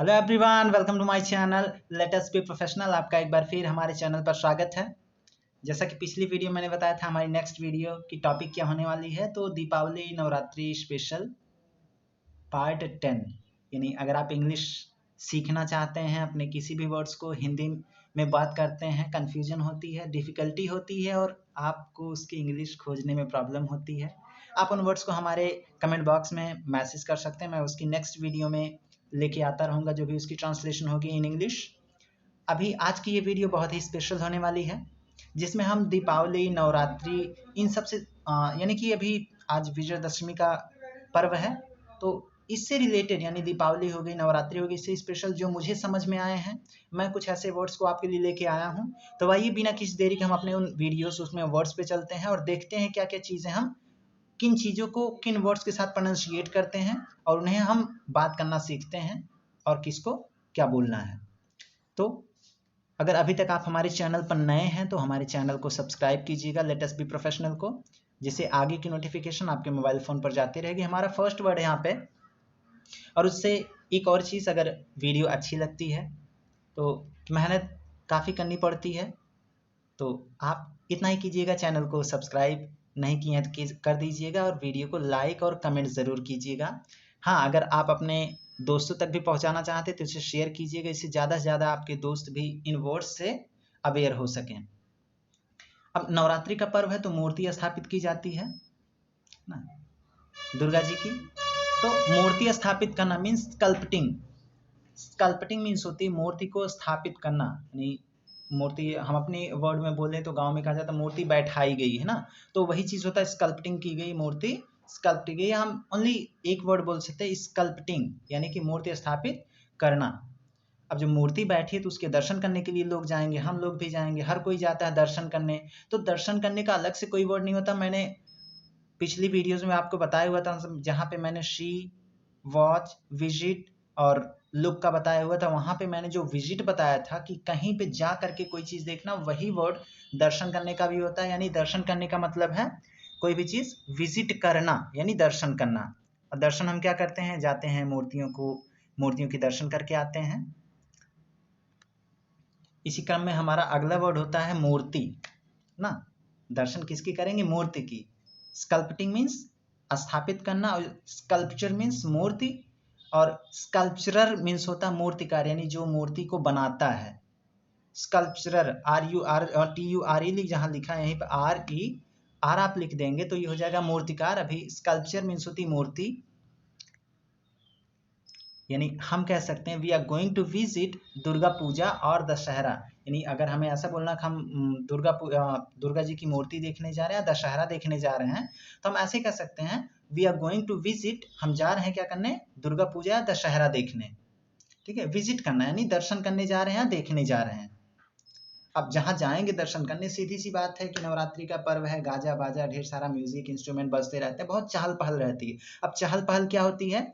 Hello everyone, welcome to my channel let us be professional. आपका एक बार फिर हमारे चैनल पर स्वागत है। जैसा कि पिछली वीडियो मैंने बताया था, हमारी नेक्स्ट वीडियो की टॉपिक क्या होने वाली है, तो दीपावली नवरात्रि स्पेशल पार्ट 10। यानी अगर आप इंग्लिश सीखना चाहते हैं, अपने किसी भी वर्ड्स को हिंदी में बात करते हैं, कन्फ्यूजन होती है, डिफ़िकल्टी होती है और आपको उसकी इंग्लिश खोजने में प्रॉब्लम होती है, आप उन वर्ड्स को हमारे कमेंट बॉक्स में मैसेज कर सकते हैं। मैं उसकी नेक्स्ट वीडियो में लेके आता रहूँगा, जो भी उसकी ट्रांसलेशन होगी इन इंग्लिश। अभी आज की ये वीडियो बहुत ही स्पेशल होने वाली है, जिसमें हम दीपावली, नवरात्रि, इन सब से यानी कि अभी आज विजयदशमी का पर्व है, तो इससे रिलेटेड यानी दीपावली हो गई, नवरात्रि हो गई, इससे स्पेशल जो मुझे समझ में आए हैं, मैं कुछ ऐसे वर्ड्स को आपके लिए लेके आया हूँ। तो आइए बिना किसी देरी के हम अपने उन वीडियोस उसमें वर्ड्स पे चलते हैं और देखते हैं क्या क्या चीज़ें हम किन चीज़ों को किन वर्ड्स के साथ प्रोनाउंसिएट करते हैं और उन्हें हम बात करना सीखते हैं और किसको क्या बोलना है। तो अगर अभी तक आप हमारे चैनल पर नए हैं तो हमारे चैनल को सब्सक्राइब कीजिएगा, लेट अस बी प्रोफेशनल को, जिससे आगे की नोटिफिकेशन आपके मोबाइल फ़ोन पर जाती रहेगी। हमारा फर्स्ट वर्ड है यहाँ पे। और उससे एक और चीज़, अगर वीडियो अच्छी लगती है तो मेहनत काफ़ी करनी पड़ती है, तो आप इतना ही कीजिएगा, चैनल को सब्सक्राइब नहीं किए हैं तो कर दीजिएगा और वीडियो को लाइक और कमेंट ज़रूर कीजिएगा। हाँ, अगर आप अपने दोस्तों तक भी पहुंचाना चाहते तो इसे शेयर कीजिएगा, इससे ज़्यादा से ज़्यादा आपके दोस्त भी इन वर्ड्स से अवेयर हो सकें। अब नवरात्रि का पर्व है तो मूर्ति स्थापित की जाती है ना, दुर्गा जी की। तो मूर्ति स्थापित करना मीन्स स्कल्पटिंग। स्कल्पटिंग मीन्स होती है मूर्ति को स्थापित करना, यानी मूर्ति हम अपने वर्ड में बोलें तो गांव में कहा जाता है मूर्ति बैठाई गई है ना, तो वही चीज़ होता है स्कल्पटिंग की गई, मूर्ति स्कल्प्ट की गई। हम ओनली एक वर्ड बोल सकते हैं स्कल्पटिंग, यानी कि मूर्ति स्थापित करना। अब जब मूर्ति बैठी है तो उसके दर्शन करने के लिए लोग जाएंगे, हम लोग भी जाएंगे, हर कोई जाता है दर्शन करने। तो दर्शन करने का अलग से कोई वर्ड नहीं होता। मैंने पिछली वीडियोज़ में आपको बताया हुआ था, जहाँ पे मैंने सी, वॉच, विजिट और लुक का बताया हुआ था, वहाँ पे मैंने जो विजिट बताया था कि कहीं पे जा करके कोई चीज़ देखना, वही वर्ड दर्शन करने का भी होता है। यानी दर्शन करने का मतलब है कोई भी चीज़ विजिट करना, यानी दर्शन करना। और दर्शन हम क्या करते हैं, जाते हैं मूर्तियों के दर्शन करके आते हैं। इसी क्रम में हमारा अगला वर्ड होता है मूर्ति ना। दर्शन किसकी करेंगे, मूर्ति की। स्कल्पटिंग मीन्स स्थापित करना और स्कल्पचर मीन्स मूर्ति, और स्कल्पचरर मीन्स होता है मूर्तिकार, यानी जो मूर्ति को बनाता है। स्कल्पचरर TURE जहाँ लिखा है यहीं पर RER आप लिख देंगे तो ये हो जाएगा मूर्तिकार। अभी स्कल्पचर मीन्स होती मूर्ति, यानी हम कह सकते हैं we are going to visit Durga Puja और दशहरा। यानी अगर हमें ऐसा बोलना कि हम दुर्गा जी की मूर्ति देखने जा रहे हैं, दशहरा देखने जा रहे हैं, तो हम ऐसे कह सकते हैं we are going to visit, हम जा रहे हैं क्या करने, दुर्गा पूजा या दशहरा देखने। ठीक है, विजिट करना यानी दर्शन करने जा रहे हैं, देखने जा रहे हैं। अब जहाँ जाएंगे दर्शन करने, सीधी सी बात है कि नवरात्रि का पर्व है, गाजा बाजा ढेर सारा म्यूजिक इंस्ट्रूमेंट बजते रहते हैं, बहुत चहल पहल रहती है। अब चहल पहल क्या होती है,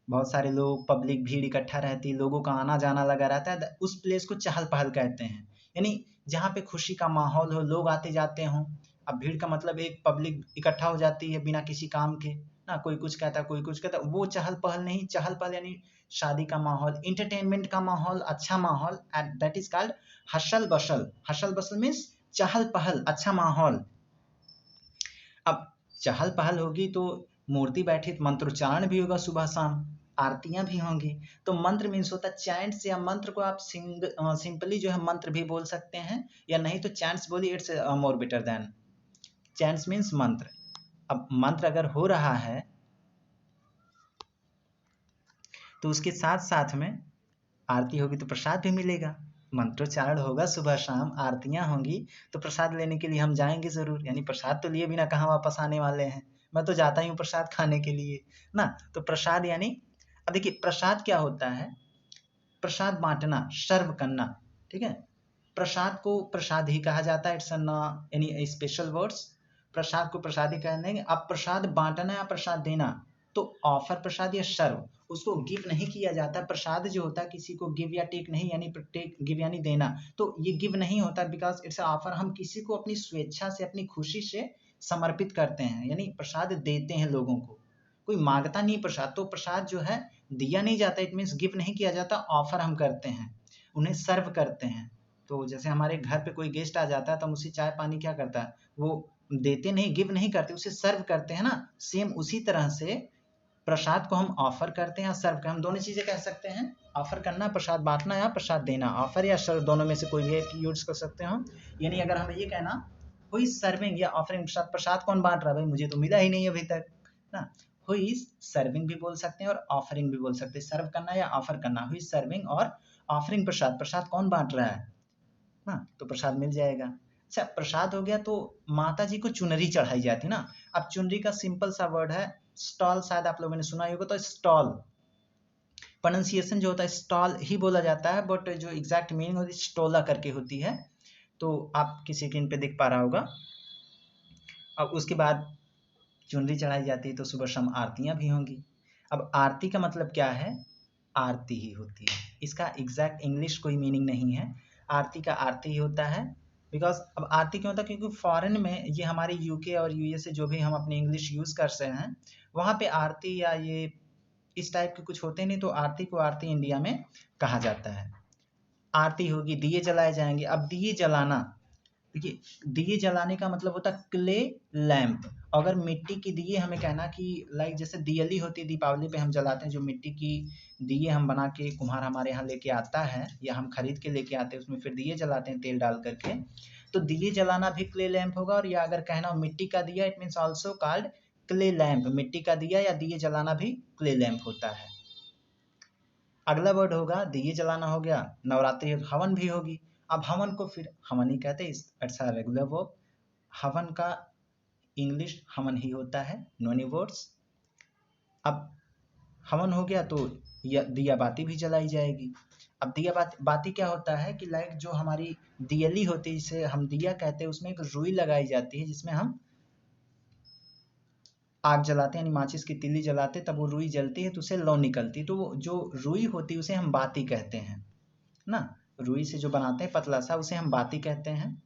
बहुत सारे लोग, पब्लिक भीड़ इकट्ठा रहती है, लोगों का आना जाना लगा रहता है, उस प्लेस को चहल पहल कहते हैं। यानी जहाँ पे खुशी का माहौल हो, लोग आते जाते हों। अब भीड़ का मतलब एक पब्लिक इकट्ठा हो जाती है बिना किसी काम के ना, कोई कुछ कहता कोई कुछ कहता, वो चहल पहल नहीं। चहल पहल यानी शादी का माहौल, इंटरटेनमेंट का माहौल, अच्छा माहौल, and that is called hustle bustle. Hustle bustle means चहल पहल, अच्छा माहौल। अब चहल पहल होगी तो मूर्ति बैठी तो मंत्रोच्चारण भी होगा, सुबह शाम आरतियां भी होंगी। तो मंत्र मीन्स होता है चैंट्स, या मंत्र को आप सिंपली जो है मंत्र भी बोल सकते हैं, या नहीं तो चैंट्स बोलिए, it's more better than chants means मंत्र। अब मंत्र अगर हो रहा है तो उसके साथ साथ में आरती होगी तो प्रसाद भी मिलेगा। मंत्रोच्चारण होगा, सुबह शाम आरतियां होंगी, तो प्रसाद लेने के लिए हम जाएंगे जरूर। यानी प्रसाद तो लिए बिना कहाँ वापस आने वाले हैं, मैं तो जाता ही हूँ प्रसाद खाने के लिए ना। तो प्रसाद यानी, अब देखिए प्रसाद क्या होता है, प्रसाद बांटना, सर्व करना। ठीक है, प्रसाद को प्रसाद ही कहा जाता है, इट्स एनी स्पेशल वर्ड्स। प्रसाद को प्रसाद ही कहने। अब प्रसाद बांटना या प्रसाद देना, तो ऑफर प्रसाद या सर्व, उसको गिव नहीं किया जाता। प्रसाद जो होता है किसी को गिव या टेक नहीं, यानी टेक गिव यानी देना, तो ये गिव नहीं होता, बिकॉज इट्स ऑफर। हम किसी को अपनी स्वेच्छा से, अपनी खुशी से समर्पित करते हैं, यानी प्रसाद देते हैं लोगों को, कोई मांगता नहीं प्रसाद। तो प्रसाद जो है दिया नहीं जाता, इट मीन्स गिव नहीं किया जाता, ऑफर हम करते हैं, उन्हें सर्व करते हैं। तो जैसे हमारे घर पे कोई गेस्ट आ जाता है तो हम उसे चाय पानी क्या करता है, वो देते नहीं, गिव नहीं करते, उसे सर्व करते हैं ना। सेम उसी तरह से प्रसाद को हम ऑफर करते हैं या सर्व करते हैं, हम दोनों चीजें कह सकते हैं, ऑफर करना, प्रसाद बांटना या प्रसाद देना, ऑफर या सर्व दोनों में से कोई भी एक यूज कर सकते हैं हम। यानी अगर हमें ये कहना हु इज सर्विंग या ऑफरिंग प्रसाद, प्रसाद कौन बांट रहा है, भाई मुझे तो मिला ही नहीं अभी तक ना। हु इज सर्विंग भी बोल सकते हैं और ऑफरिंग भी बोल सकते हैं, सर्व करना या ऑफर करना, हु इज सर्विंग और ऑफरिंग प्रसाद, प्रसाद कौन बांट रहा है ना, तो प्रसाद मिल जाएगा। अच्छा, प्रसाद हो गया तो माता जी को चुनरी चढ़ाई जाती ना। अब चुनरी का सिंपल सा वर्ड है स्टॉल, शायद आप लोगों ने सुना होगा, तो स्टॉल प्रोनाउंसिएशन जो होता है स्टॉल ही बोला जाता है, बट जो एग्जैक्ट मीनिंग होती है स्टोला करके होती है, तो आपकी स्क्रीन पे दिख पा रहा होगा। अब उसके बाद चुनरी चढ़ाई जाती है तो सुबह शाम आरतियां भी होंगी। अब आरती का मतलब क्या है, आरती ही होती है, इसका एग्जैक्ट इंग्लिश कोई मीनिंग नहीं है, आरती का आरती ही होता है। बिकॉज अब आरती क्यों होता है, क्योंकि फॉरेन में ये हमारे यूके और यूएस से जो भी हम अपनी इंग्लिश यूज कर रहे हैं, वहाँ पे आरती या ये इस टाइप के कुछ होते नहीं, तो आरती को आरती इंडिया में कहा जाता है। आरती होगी, दिए जलाए जाएंगे। अब दिए जलाना, देखिए दिए जलाने का मतलब होता है क्ले लैंप। अगर मिट्टी की दिए हमें कहना कि लाइक जैसे दियली होती है, दीपावली पे हम जलाते हैं, जो मिट्टी की दिए हम बना के कुम्हार हमारे यहाँ लेके आता है या हम खरीद के लेके आते हैं, उसमें फिर दिए जलाते हैं तेल डाल करके, तो दिए जलाना भी क्ले लैंप होगा। और या अगर कहना हो मिट्टी का दिया, it means also called clay lamp, मिट्टी का दिया या दिए जलाना भी क्ले लैंप होता है। अगला वर्ड होगा दिए जलाना हो गया, नवरात्रि हवन भी होगी। अब हवन को फिर हवन ही कहते हैं, इट्स अ रेगुलर वर्ब। हवन का इंग्लिश हवन ही होता है, नो एनी वर्ड्स। अब हवन हो गया तो दिया बाती भी जलाई जाएगी। अब दिया बाती क्या होता है कि लाइक जो हमारी दियली होती है, जिसे हम दिया कहते हैं, उसमें एक रुई लगाई जाती है जिसमें हम आग जलाते हैं, यानी माचिस की तिल्ली जलाते, तब वो रुई जलती है तो उसे लौ निकलती है, तो वो जो रुई होती है उसे हम बाती कहते हैं ना। रुई से जो बनाते हैं पतला सा, उसे हम बाती कहते हैं।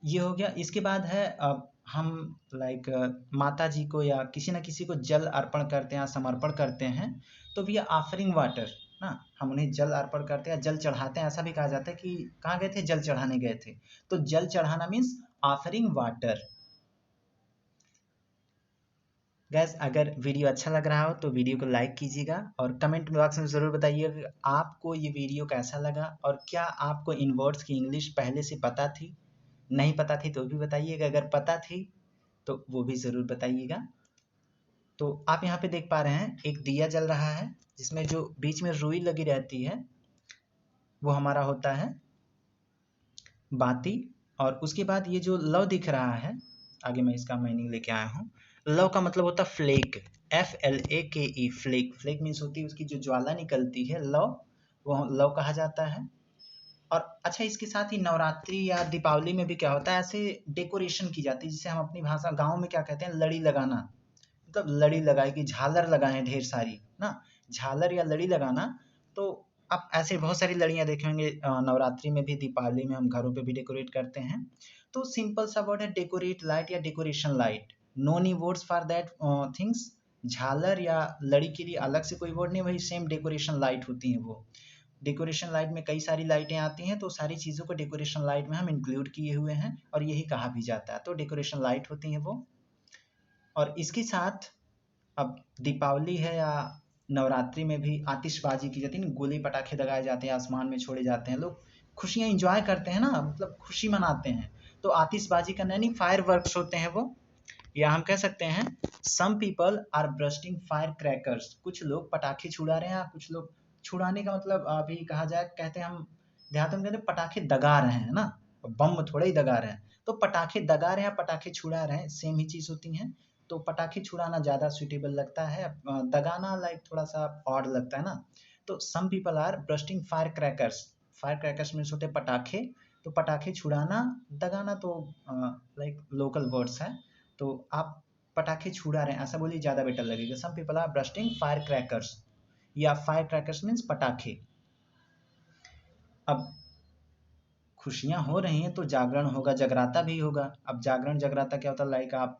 ये हो गया। इसके बाद है अब हम लाइक माता जी को या किसी न किसी को जल अर्पण करते हैं, समर्पण करते हैं, तो वी आर ऑफरिंग वाटर ना, हम उन्हें जल अर्पण करते हैं, जल चढ़ाते हैं। ऐसा भी कहा जाता है कि कहाँ गए थे, जल चढ़ाने गए थे, तो जल चढ़ाना मीन्स ऑफरिंग वाटर। गैस, अगर वीडियो अच्छा लग रहा हो तो वीडियो को लाइक कीजिएगा और कमेंट बॉक्स में ज़रूर बताइएगा कि आपको ये वीडियो कैसा लगा, और क्या आपको इन वर्ड्स की इंग्लिश पहले से पता थी, नहीं पता थी तो भी बताइएगा, अगर पता थी तो वो भी ज़रूर बताइएगा। तो आप यहाँ पे देख पा रहे हैं एक दिया जल रहा है जिसमें जो बीच में रुई लगी रहती है वो हमारा होता है बाती। और उसके बाद ये जो लौ दिख रहा है, आगे मैं इसका मीनिंग लेके आया हूँ। लौ का मतलब होता है flake, FLAKE, flake. Flake means होती है उसकी जो ज्वाला निकलती है, लौ, वो लौ कहा जाता है। और अच्छा, इसके साथ ही नवरात्रि या दीपावली में भी क्या होता है, ऐसे डेकोरेशन की जाती है, जिसे हम अपनी भाषा गाँव में क्या कहते हैं, लड़ी लगाना, मतलब लड़ी लगाएगी, झालर लगाए ढेर सारी ना, झालर या लड़ी लगाना। तो आप ऐसे बहुत सारी लड़ियाँ देखे होंगे नवरात्रि में भी, दीपावली में हम घरों पे भी डेकोरेट करते हैं। तो सिंपल सा वर्ड है डेकोरेट लाइट या decoration light, no knee words for that things. झालर या लड़ी के लिए अलग से कोई वर्ड नहीं, वही सेम डेकोरेशन लाइट होती हैं वो। डेकोरेशन लाइट में कई सारी लाइटें आती हैं, तो सारी चीज़ों को डेकोरेशन लाइट में हम इंक्लूड किए हुए हैं और यही कहा भी जाता है, तो डेकोरेशन लाइट होती हैं वो। और इसके साथ अब दीपावली है या नवरात्रि में भी आतिशबाजी की जाती है, गोली पटाखे दगाए जाते हैं, आसमान में छोड़े जाते हैं, लोग खुशियां इंजॉय करते हैं ना, मतलब खुशी मनाते हैं, तो आतिशबाजी करना यानी फायर वर्क्स होते हैं वो। या हम कह सकते हैं some people are bursting fire crackers, कुछ लोग पटाखे छुड़ा रहे हैं, कुछ लोग, छुड़ाने का मतलब अभी कहा जाए, कहते हैं हम देहात में कहते हैं पटाखे दगा रहे हैं ना, बम थोड़ा ही दगा रहे हैं, तो पटाखे दगा रहे हैं, पटाखे छुड़ा रहे हैं, सेम ही चीज होती है। तो पटाखे छुड़ाना ज़्यादा सुटेबल लगता है, दगाना लाइक थोड़ा सा ऑड लगता है ना। तो some people are bursting fire crackers, fire crackers means होते पटाखे, तो पटाखे छुड़ाना, दगाना तो लाइक लोकल वर्ड्स है, तो आप पटाखे छुड़ा रहे हैं ऐसा बोलिए, ज़्यादा बेटर लगेगा। Some people are bursting fire crackers, या फायर क्रैकर्स मीन्स पटाखे। अब खुशियाँ हो रही हैं तो जागरण होगा, जगराता भी होगा। अब जागरण जगराता क्या होता है, लाइक आप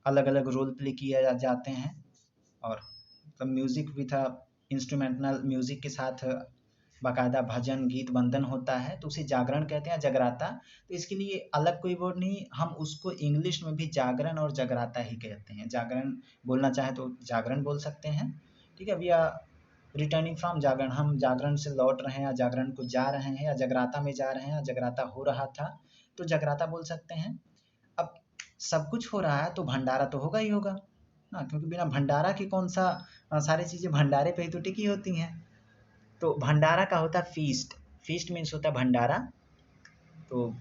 अलग अलग रोल प्ले किए जाते हैं, और मतलब म्यूज़िक विथ इंस्ट्रूमेंटल म्यूज़िक के साथ बाकायदा भजन गीत वंदन होता है, तो उसे जागरण कहते हैं, जगराता। तो इसके लिए अलग कोई वर्ड नहीं, हम उसको इंग्लिश में भी जागरण और जगराता ही कहते हैं। जागरण बोलना चाहे तो जागरण बोल सकते हैं, ठीक है भैया। रिटर्निंग फ्रॉम जागरण, हम जागरण से लौट रहे हैं या जागरण को जा रहे हैं या जगराता में जा रहे हैं या जगराता हो रहा था, तो जगराता बोल सकते हैं। अब सब कुछ हो रहा है तो भंडारा तो होगा ही होगा ना, क्योंकि बिना भंडारा के कौन सा सारी चीज़ें भंडारे पे ही तो टिकी होती हैं। तो भंडारा का होता है फीस्ट, फीस्ट मीन्स होता है भंडारा। तो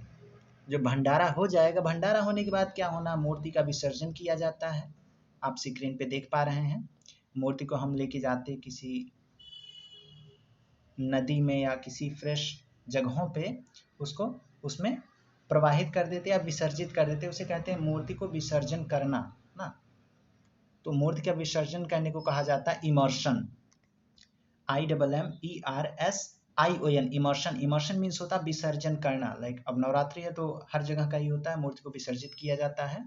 जब भंडारा हो जाएगा, भंडारा होने के बाद क्या होना, मूर्ति का विसर्जन किया जाता है। आप स्क्रीन पे देख पा रहे हैं, मूर्ति को हम लेके जाते किसी नदी में या किसी फ्रेश जगहों पे, उसको उसमें प्रवाहित कर देते या विसर्जित कर देते, उसे कहते हैं मूर्ति को विसर्जन करना ना। तो मूर्ति का विसर्जन करने को कहा जाता है immersion, IMMERSION, immersion. Immersion means होता है विसर्जन करना। लाइक अब नवरात्रि है तो हर जगह का ही होता है, मूर्ति को विसर्जित किया जाता है।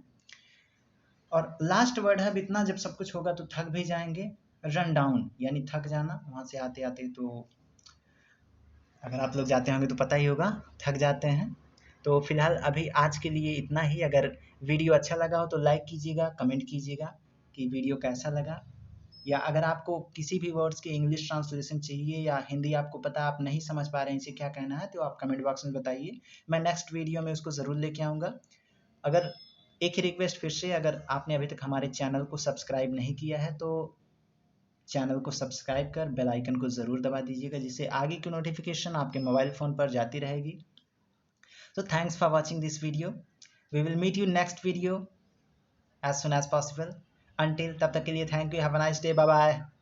और लास्ट वर्ड है, अब इतना जब सब कुछ होगा तो थक भी जाएंगे, रन डाउन यानी थक जाना। वहां से आते आते तो अगर आप लोग जाते होंगे तो पता ही होगा, थक जाते हैं। तो फिलहाल अभी आज के लिए इतना ही। अगर वीडियो अच्छा लगा हो तो लाइक कीजिएगा, कमेंट कीजिएगा कि वीडियो कैसा लगा, या अगर आपको किसी भी वर्ड्स के इंग्लिश ट्रांसलेशन चाहिए या हिंदी आपको पता आप नहीं समझ पा रहे हैं इसे क्या कहना है, तो आप कमेंट बॉक्स में बताइए, मैं नेक्स्ट वीडियो में उसको ज़रूर लेके आऊँगा। अगर एक ही रिक्वेस्ट फिर से, अगर आपने अभी तक हमारे चैनल को सब्सक्राइब नहीं किया है तो चैनल को सब्सक्राइब कर बेल आइकन को ज़रूर दबा दीजिएगा, जिससे आगे की नोटिफिकेशन आपके मोबाइल फ़ोन पर जाती रहेगी। So thanks for watching this video. We will meet you next video as soon as possible. Until तब तक के लिए thank you. Have a nice day. Bye bye.